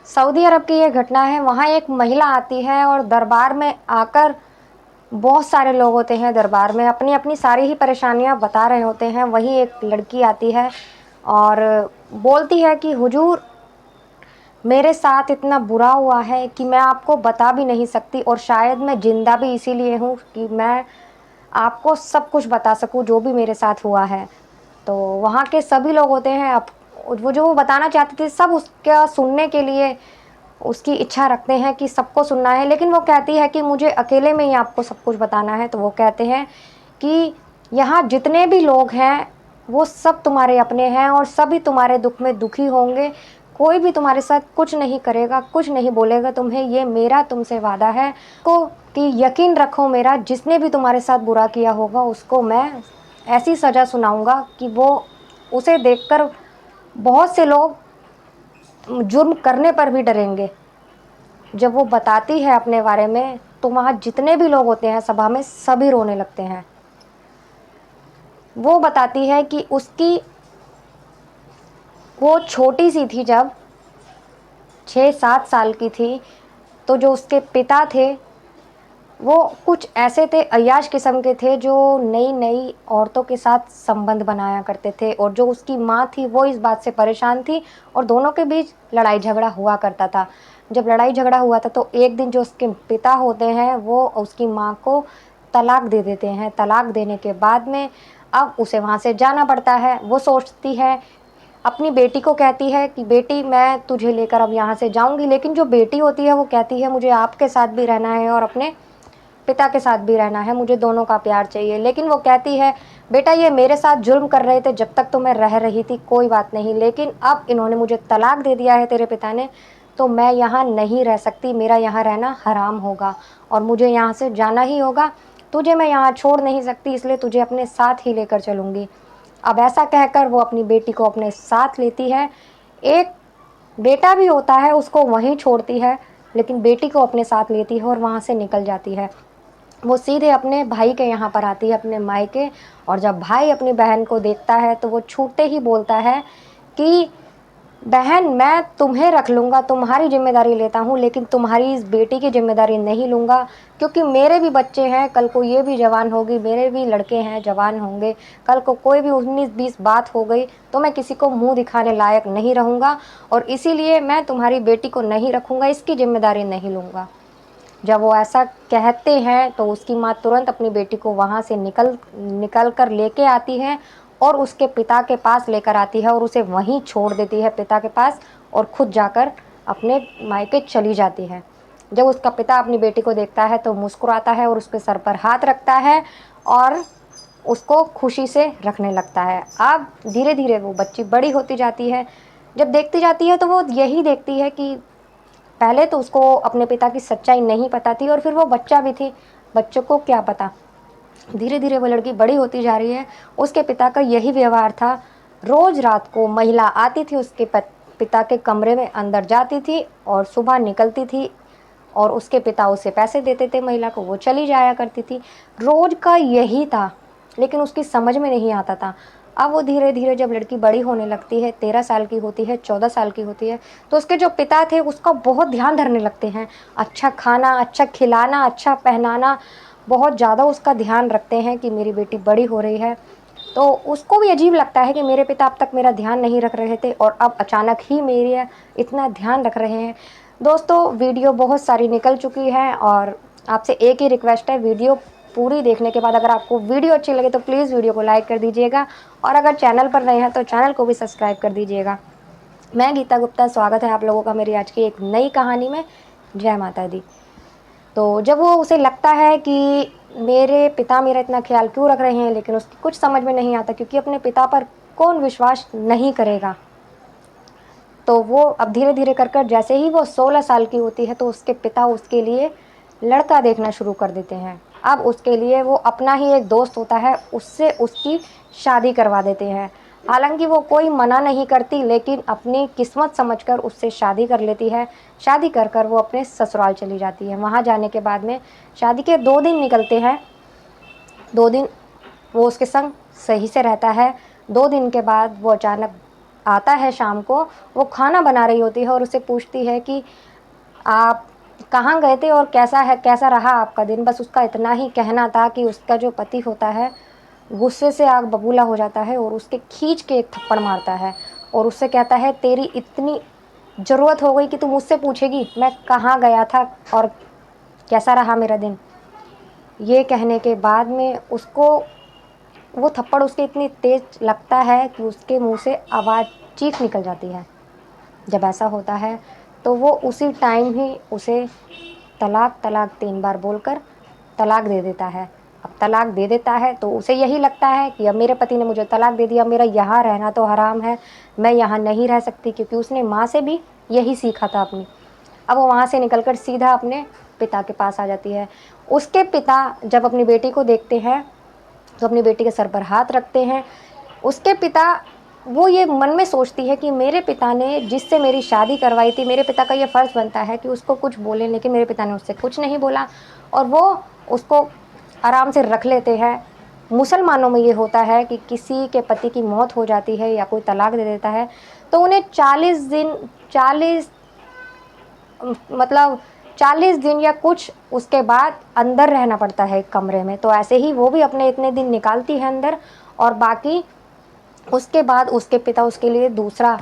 Saudi अरब की ये घटना है। वहाँ एक महिला आती है और दरबार में आकर बहुत सारे लोग होते हैं दरबार में, अपनी अपनी सारी ही परेशानियाँ बता रहे होते हैं। वहीं एक लड़की आती है और बोलती है कि हुजूर, मेरे साथ इतना बुरा हुआ है कि मैं आपको बता भी नहीं सकती, और शायद मैं ज़िंदा भी इसीलिए हूँ कि मैं आपको सब कुछ बता सकूँ जो भी मेरे साथ हुआ है। तो वहाँ के सभी लोग होते हैं, अब वो जो वो बताना चाहती थी सब उसका सुनने के लिए उसकी इच्छा रखते हैं कि सबको सुनना है, लेकिन वो कहती है कि मुझे अकेले में ही आपको सब कुछ बताना है। तो वो कहते हैं कि यहाँ जितने भी लोग हैं वो सब तुम्हारे अपने हैं और सभी तुम्हारे दुख में दुखी होंगे। कोई भी तुम्हारे साथ कुछ नहीं करेगा, कुछ नहीं बोलेगा तुम्हें, ये मेरा तुमसे वादा है को कि यकीन रखो मेरा, जिसने भी तुम्हारे साथ बुरा किया होगा उसको मैं ऐसी सज़ा सुनाऊंगा कि वो उसे देखकर बहुत से लोग जुर्म करने पर भी डरेंगे। जब वो बताती है अपने बारे में तो वहाँ जितने भी लोग होते हैं सभा में सभी रोने लगते हैं। वो बताती है कि उसकी वो छोटी सी थी, जब 6-7 साल की थी, तो जो उसके पिता थे वो कुछ ऐसे थे, अय्याश किस्म के थे, जो नई नई औरतों के साथ संबंध बनाया करते थे। और जो उसकी माँ थी वो इस बात से परेशान थी और दोनों के बीच लड़ाई झगड़ा हुआ करता था। जब लड़ाई झगड़ा हुआ था तो एक दिन जो उसके पिता होते हैं वो उसकी माँ को तलाक दे देते हैं। तलाक देने के बाद में अब उसे वहाँ से जाना पड़ता है। वो सोचती है, अपनी बेटी को कहती है कि बेटी मैं तुझे लेकर अब यहाँ से जाऊँगी, लेकिन जो बेटी होती है वो कहती है मुझे आपके साथ भी रहना है और अपने पिता के साथ भी रहना है, मुझे दोनों का प्यार चाहिए। लेकिन वो कहती है, बेटा ये मेरे साथ जुल्म कर रहे थे जब तक तो मैं रह रही थी, कोई बात नहीं, लेकिन अब इन्होंने मुझे तलाक दे दिया है तेरे पिता ने, तो मैं यहाँ नहीं रह सकती, मेरा यहाँ रहना हराम होगा और मुझे यहाँ से जाना ही होगा। तुझे मैं यहाँ छोड़ नहीं सकती, इसलिए तुझे अपने साथ ही लेकर चलूँगी। अब ऐसा कहकर वो अपनी बेटी को अपने साथ लेती है। एक बेटा भी होता है, उसको वहीं छोड़ती है, लेकिन बेटी को अपने साथ लेती है और वहाँ से निकल जाती है। वो सीधे अपने भाई के यहाँ पर आती है, अपने मायके। और जब भाई अपनी बहन को देखता है तो वो छूटते ही बोलता है कि बहन मैं तुम्हें रख लूँगा, तुम्हारी जिम्मेदारी लेता हूँ, लेकिन तुम्हारी इस बेटी की जिम्मेदारी नहीं लूँगा, क्योंकि मेरे भी बच्चे हैं, कल को ये भी जवान होगी, मेरे भी लड़के हैं जवान होंगे, कल को कोई भी 19-20 बात हो गई तो मैं किसी को मुंह दिखाने लायक नहीं रहूँगा, और इसीलिए मैं तुम्हारी बेटी को नहीं रखूँगा, इसकी जिम्मेदारी नहीं लूँगा। जब वो ऐसा कहते हैं तो उसकी माँ तुरंत अपनी बेटी को वहाँ से निकल कर लेके आती है और उसके पिता के पास लेकर आती है और उसे वहीं छोड़ देती है पिता के पास, और खुद जाकर अपने मायके चली जाती है। जब उसका पिता अपनी बेटी को देखता है तो मुस्कुराता है और उसके सर पर हाथ रखता है और उसको खुशी से रखने लगता है। अब धीरे धीरे वो बच्ची बड़ी होती जाती है। जब देखती जाती है तो वो यही देखती है कि पहले तो उसको अपने पिता की सच्चाई नहीं पता थी और फिर वो बच्चा भी थी, बच्चों को क्या पता। धीरे धीरे वो लड़की बड़ी होती जा रही है। उसके पिता का यही व्यवहार था। रोज रात को महिला आती थी उसके पिता के कमरे में अंदर जाती थी और सुबह निकलती थी, और उसके पिता उसे पैसे देते थे महिला को, वो चली जाया करती थी। रोज का यही था, लेकिन उसकी समझ में नहीं आता था। अब वो धीरे धीरे जब लड़की बड़ी होने लगती है, 13 साल की होती है, 14 साल की होती है, तो उसके जो पिता थे उसका बहुत ध्यान धरने लगते हैं। अच्छा खाना, अच्छा खिलाना, अच्छा पहनाना, बहुत ज़्यादा उसका ध्यान रखते हैं कि मेरी बेटी बड़ी हो रही है। तो उसको भी अजीब लगता है कि मेरे पिता अब तक मेरा ध्यान नहीं रख रहे थे और अब अचानक ही मेरे इतना ध्यान रख रहे हैं। दोस्तों वीडियो बहुत सारी निकल चुकी है और आपसे एक ही रिक्वेस्ट है, वीडियो पूरी देखने के बाद अगर आपको वीडियो अच्छी लगे तो प्लीज़ वीडियो को लाइक कर दीजिएगा, और अगर चैनल पर नए हैं तो चैनल को भी सब्सक्राइब कर दीजिएगा। मैं गीता गुप्ता, स्वागत है आप लोगों का मेरी आज की एक नई कहानी में। जय माता दी। तो जब वो उसे लगता है कि मेरे पिता मेरा इतना ख्याल क्यों रख रहे हैं, लेकिन उसकी कुछ समझ में नहीं आता, क्योंकि अपने पिता पर कौन विश्वास नहीं करेगा। तो वो अब धीरे धीरे कर कर जैसे ही वो 16 साल की होती है तो उसके पिता उसके लिए लड़का देखना शुरू कर देते हैं। अब उसके लिए वो अपना ही एक दोस्त होता है, उससे उसकी शादी करवा देते हैं। हालांकि वो कोई मना नहीं करती, लेकिन अपनी किस्मत समझकर उससे शादी कर लेती है। शादी कर कर वो अपने ससुराल चली जाती है। वहाँ जाने के बाद में शादी के 2 दिन निकलते हैं। 2 दिन वो उसके संग सही से रहता है। 2 दिन के बाद वो अचानक आता है शाम को, वो खाना बना रही होती है और उससे पूछती है कि आप कहाँ गए थे और कैसा रहा आपका दिन। बस उसका इतना ही कहना था कि उसका जो पति होता है गुस्से से आग बबूला हो जाता है और उसके खींच के एक थप्पड़ मारता है और उससे कहता है तेरी इतनी ज़रूरत हो गई कि तू मुझसे पूछेगी मैं कहाँ गया था और कैसा रहा मेरा दिन। ये कहने के बाद में उसको वो थप्पड़ उसके इतनी तेज लगता है कि उसके मुंह से आवाज़ चीख निकल जाती है। जब ऐसा होता है तो वो उसी टाइम ही उसे तलाक तलाक 3 बार बोलकर तलाक दे देता है। अब तलाक दे देता है तो उसे यही लगता है कि अब मेरे पति ने मुझे तलाक दे दिया, मेरा यहाँ रहना तो हराम है, मैं यहाँ नहीं रह सकती, क्योंकि उसने माँ से भी यही सीखा था अपनी। अब वो वहाँ से निकलकर सीधा अपने पिता के पास आ जाती है। उसके पिता जब अपनी बेटी को देखते हैं तो अपनी बेटी के सर पर हाथ रखते हैं। उसके पिता, वो ये मन में सोचती है कि मेरे पिता ने जिससे मेरी शादी करवाई थी, मेरे पिता का ये फ़र्ज़ बनता है कि उसको कुछ बोलें, लेकिन मेरे पिता ने उससे कुछ नहीं बोला और वो उसको आराम से रख लेते हैं। मुसलमानों में ये होता है कि किसी के पति की मौत हो जाती है या कोई तलाक दे देता है तो उन्हें 40 दिन 40 मतलब 40 दिन या कुछ उसके बाद अंदर रहना पड़ता है एक कमरे में। तो ऐसे ही वो भी अपने इतने दिन निकालती है अंदर और बाकी उसके बाद उसके पिता उसके लिए दूसरा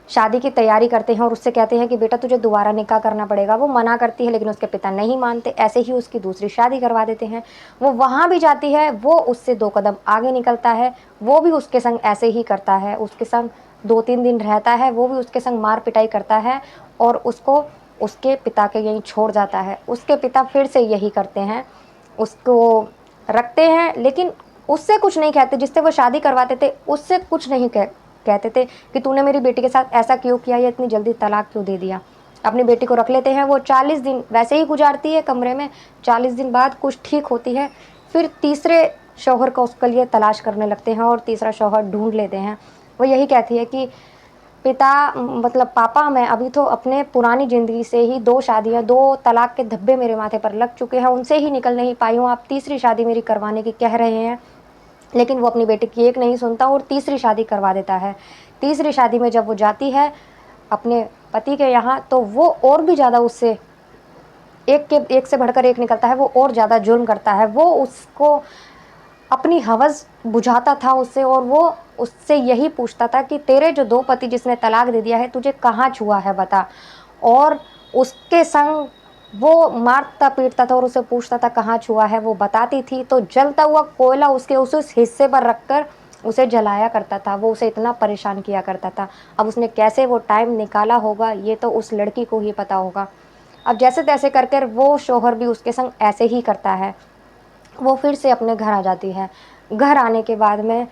शादी की तैयारी करते हैं और उससे कहते हैं कि बेटा तुझे दोबारा निकाह करना पड़ेगा। वो मना करती है लेकिन उसके पिता नहीं मानते, ऐसे ही उसकी दूसरी शादी करवा देते हैं। वो वहाँ भी जाती है, वो उससे 2 कदम आगे निकलता है, वो भी उसके संग ऐसे ही करता है, उसके संग 2-3 दिन रहता है, वो भी उसके संग मार पिटाई करता है और उसको उसके पिता के यहीं छोड़ जाता है। उसके पिता फिर से यही करते हैं, उसको रखते हैं लेकिन उससे कुछ नहीं कहते, जिससे वो शादी करवाते थे उससे कुछ नहीं कहते थे कि तूने मेरी बेटी के साथ ऐसा क्यों किया या इतनी जल्दी तलाक क्यों दे दिया। अपनी बेटी को रख लेते हैं। वो 40 दिन वैसे ही गुजारती है कमरे में। 40 दिन बाद कुछ ठीक होती है, फिर तीसरे शौहर का उसके लिए तलाश करने लगते हैं और तीसरा शौहर ढूंढ लेते हैं। वो यही कहती है कि पिता मतलब पापा, मैं अभी तो अपने पुरानी ज़िंदगी से ही 2 शादियाँ, 2 तलाक के धब्बे मेरे माथे पर लग चुके हैं, उनसे ही निकल नहीं पाई हूँ। आप तीसरी शादी मेरी करवाने की कह रहे हैं। लेकिन वो अपनी बेटी की एक नहीं सुनता और तीसरी शादी करवा देता है। तीसरी शादी में जब वो जाती है अपने पति के यहाँ तो वो और भी ज़्यादा उससे एक से बढ़कर एक निकलता है, वो और ज़्यादा जुल्म करता है। वो उसको अपनी हवस बुझाता था उससे और वो उससे यही पूछता था कि तेरे जो 2 पति जिसने तलाक दे दिया है तुझे कहाँ छुआ है बता। और उसके संग वो मारता पीटता था और उसे पूछता था कहाँ छुआ है, वो बताती थी तो जलता हुआ कोयला उसके उस हिस्से पर रखकर उसे जलाया करता था। वो उसे इतना परेशान किया करता था। अब उसने कैसे वो टाइम निकाला होगा ये तो उस लड़की को ही पता होगा। अब जैसे तैसे कर कर वो शौहर भी उसके संग ऐसे ही करता है। वो फिर से अपने घर आ जाती है। घर आने के बाद में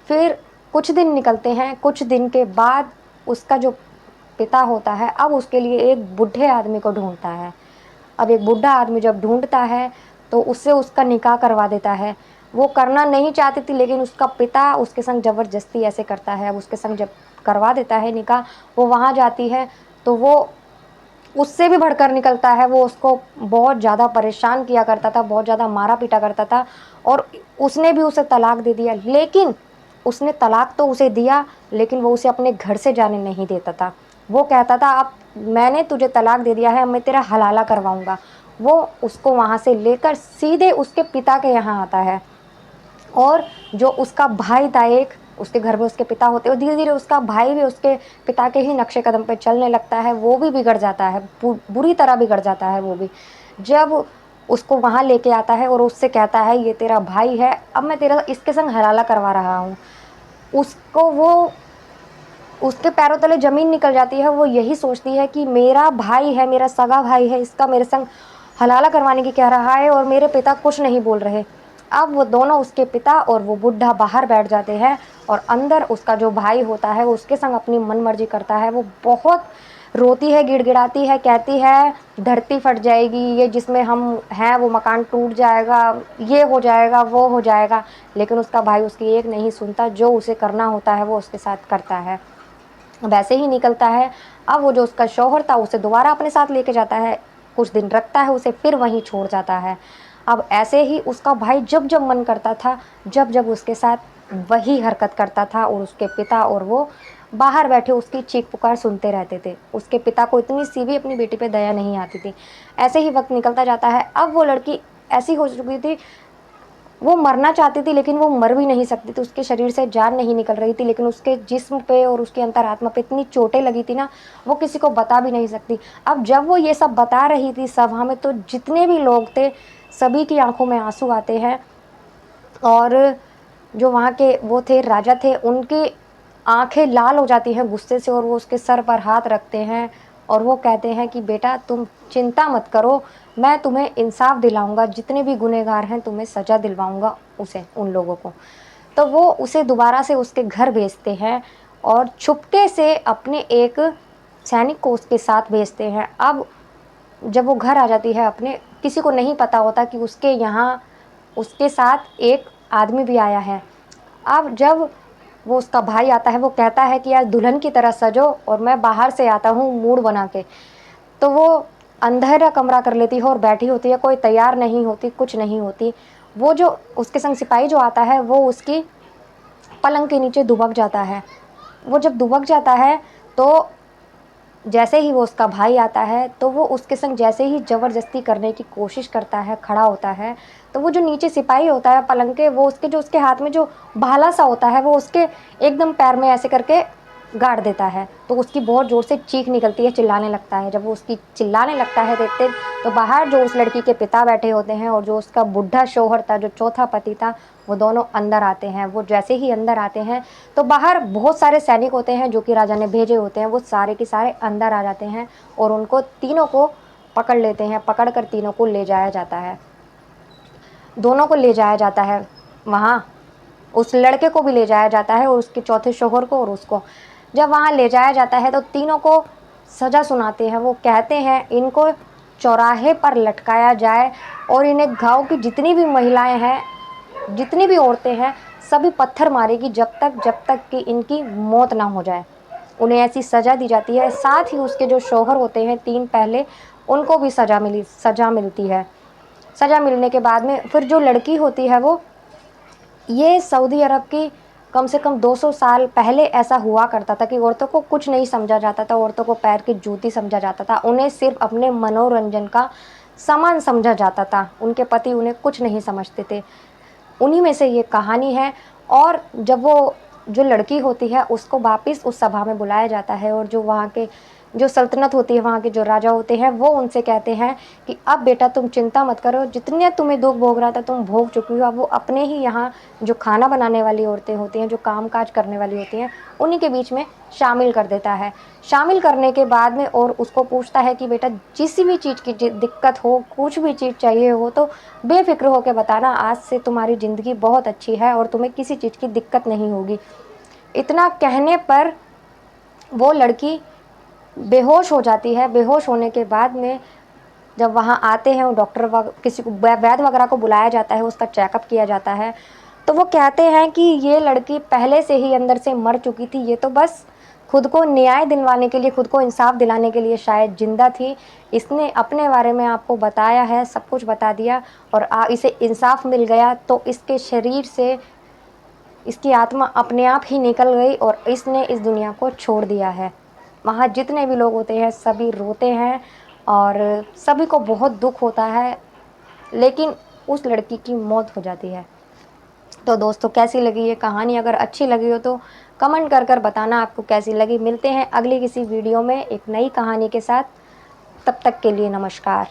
फिर कुछ दिन निकलते हैं। कुछ दिन के बाद उसका जो पिता होता है अब उसके लिए एक बूढ़े आदमी को ढूंढता है। अब एक बूढ़ा आदमी जब ढूंढता है तो उससे उसका निकाह करवा देता है। वो करना नहीं चाहती थी लेकिन उसका पिता उसके संग ज़बरदस्ती ऐसे करता है। अब उसके संग जब करवा देता है निकाह, वो वहाँ जाती है तो वो उससे भी बढ़कर निकलता है। वो उसको बहुत ज़्यादा परेशान किया करता था, बहुत ज़्यादा मारा पीटा करता था और उसने भी उसे तलाक दे दिया। लेकिन उसने तलाक तो उसे दिया लेकिन वो उसे अपने घर से जाने नहीं देता था। वो कहता था अब मैंने तुझे तलाक दे दिया है, अब मैं तेरा हलाला करवाऊंगा। वो उसको वहाँ से लेकर सीधे उसके पिता के यहाँ आता है और जो उसका भाई था एक, उसके घर में उसके पिता होते और धीरे-धीरे उसका भाई भी उसके पिता के ही नक्शे कदम पे चलने लगता है। वो भी बिगड़ जाता है, बुरी तरह बिगड़ जाता है वो भी। जब उसको वहाँ लेके आता है और उससे कहता है ये तेरा भाई है, अब मैं तेरा इसके संग हलाला करवा रहा हूँ। उसको वो उसके पैरों तले ज़मीन निकल जाती है। वो यही सोचती है कि मेरा भाई है, मेरा सगा भाई है, इसका मेरे संग हलाला करवाने की कह रहा है और मेरे पिता कुछ नहीं बोल रहे। अब वो दोनों, उसके पिता और वो बुढ़ा, बाहर बैठ जाते हैं और अंदर उसका जो भाई होता है वो उसके संग अपनी मनमर्जी करता है। वो बहुत रोती है, गिड़गिड़ाती है, कहती है धरती फट जाएगी, ये जिसमें हम हैं वो मकान टूट जाएगा, ये हो जाएगा, वो हो जाएगा। लेकिन उसका भाई उसकी एक नहीं सुनता, जो उसे करना होता है वो उसके साथ करता है। वैसे ही निकलता है। अब वो जो उसका शौहर था उसे दोबारा अपने साथ लेके जाता है, कुछ दिन रखता है उसे, फिर वहीं छोड़ जाता है। अब ऐसे ही उसका भाई जब जब मन करता था, जब जब उसके साथ वही हरकत करता था और उसके पिता और वो बाहर बैठे उसकी चीख पुकार सुनते रहते थे। उसके पिता को इतनी सी भी अपनी बेटी पे दया नहीं आती थी। ऐसे ही वक्त निकलता जाता है। अब वो लड़की ऐसी हो चुकी थी, वो मरना चाहती थी लेकिन वो मर भी नहीं सकती थी। उसके शरीर से जान नहीं निकल रही थी, लेकिन उसके जिस्म पे और उसकी अंतरात्मा पे इतनी चोटें लगी थी ना, वो किसी को बता भी नहीं सकती। अब जब वो ये सब बता रही थी सभा में, तो जितने भी लोग थे सभी की आंखों में आंसू आते हैं। और जो वहाँ के वो थे, राजा थे, उनकी आंखें लाल हो जाती हैं गुस्से से, और वो उसके सर पर हाथ रखते हैं और वो कहते हैं कि बेटा तुम चिंता मत करो, मैं तुम्हें इंसाफ दिलाऊंगा, जितने भी गुनहगार हैं तुम्हें सजा दिलवाऊंगा, उसे उन लोगों को। तो वो उसे दोबारा से उसके घर भेजते हैं और छुपके से अपने एक सैनिक को उसके साथ भेजते हैं। अब जब वो घर आ जाती है अपने, किसी को नहीं पता होता कि उसके यहाँ उसके साथ एक आदमी भी आया है। अब जब वो उसका भाई आता है, वो कहता है कि यार दुल्हन की तरह सजो और मैं बाहर से आता हूँ मूड बना के। तो वो अंधेरा कमरा कर लेती है और बैठी होती है, कोई तैयार नहीं होती, कुछ नहीं होती। वो जो उसके संग सिपाही जो आता है वो उसकी पलंग के नीचे दुबक जाता है। वो जब दुबक जाता है तो जैसे ही वो उसका भाई आता है तो वो उसके संग जैसे ही ज़बरदस्ती करने की कोशिश करता है, खड़ा होता है, तो वो जो नीचे सिपाही होता है पलंग के, वो उसके जो उसके हाथ में जो भाला सा होता है वो उसके एकदम पैर में ऐसे करके गाड़ देता है। तो उसकी बहुत ज़ोर से चीख निकलती है, चिल्लाने लगता है। जब वो उसकी चिल्लाने लगता है देखते, तो बाहर जो उस लड़की के पिता बैठे होते हैं और जो उसका बुढ़ा शौहर था, जो चौथा पति था, वो दोनों अंदर आते हैं। वो जैसे ही अंदर आते हैं तो बाहर बहुत सारे सैनिक होते हैं जो कि राजा ने भेजे होते हैं, वो सारे के सारे अंदर आ जाते हैं और उनको तीनों को पकड़ लेते हैं। पकड़ कर तीनों को ले जाया जाता है, दोनों को ले जाया जाता है वहाँ। उस लड़के को भी ले जाया जाता है और उसके चौथे शौहर को और उसको। जब वहाँ ले जाया जाता है तो तीनों को सज़ा सुनाते हैं। वो कहते हैं इनको चौराहे पर लटकाया जाए और इन्हें गाँव की जितनी भी महिलाएं हैं, जितनी भी औरतें हैं, सभी पत्थर मारेगी जब तक कि इनकी मौत ना हो जाए। उन्हें ऐसी सज़ा दी जाती है। साथ ही उसके जो शौहर होते हैं तीन पहले, उनको भी सज़ा मिलती है। सज़ा मिलने के बाद में फिर जो लड़की होती है वो, ये सऊदी अरब की कम से कम 200 साल पहले ऐसा हुआ करता था कि औरतों को कुछ नहीं समझा जाता था, औरतों को पैर की जूती समझा जाता था, उन्हें सिर्फ अपने मनोरंजन का सामान समझा जाता था, उनके पति उन्हें कुछ नहीं समझते थे। उन्हीं में से ये कहानी है। और जब वो जो लड़की होती है उसको वापस उस सभा में बुलाया जाता है और जो वहाँ के जो सल्तनत होती है, वहाँ के जो राजा होते हैं, वो उनसे कहते हैं कि अब बेटा तुम चिंता मत करो, जितने तुम्हें दुख भोग रहा था तुम भोग चुकी हो। अब वो अपने ही यहाँ जो खाना बनाने वाली औरतें होती हैं, जो काम काज करने वाली होती हैं, उन्हीं के बीच में शामिल कर देता है। शामिल करने के बाद में और उसको पूछता है कि बेटा जिस भी चीज़ की दिक्कत हो, कुछ भी चीज़ चाहिए हो तो बेफिक्र होकर बताना, आज से तुम्हारी ज़िंदगी बहुत अच्छी है और तुम्हें किसी चीज़ की दिक्कत नहीं होगी। इतना कहने पर वो लड़की बेहोश हो जाती है। बेहोश होने के बाद में जब वहाँ आते हैं डॉक्टर किसी को वैद्य वगैरह को बुलाया जाता है, उसका चेकअप किया जाता है, तो वो कहते हैं कि ये लड़की पहले से ही अंदर से मर चुकी थी, ये तो बस खुद को न्याय दिलवाने के लिए, खुद को इंसाफ दिलाने के लिए शायद जिंदा थी। इसने अपने बारे में आपको बताया है, सब कुछ बता दिया और इसे इंसाफ मिल गया, तो इसके शरीर से इसकी आत्मा अपने आप ही निकल गई और इसने इस दुनिया को छोड़ दिया है। वहाँ जितने भी लोग होते हैं सभी रोते हैं और सभी को बहुत दुख होता है, लेकिन उस लड़की की मौत हो जाती है। तो दोस्तों कैसी लगी ये कहानी? अगर अच्छी लगी हो तो कमेंट कर बताना आपको कैसी लगी। मिलते हैं अगली किसी वीडियो में एक नई कहानी के साथ। तब तक के लिए नमस्कार।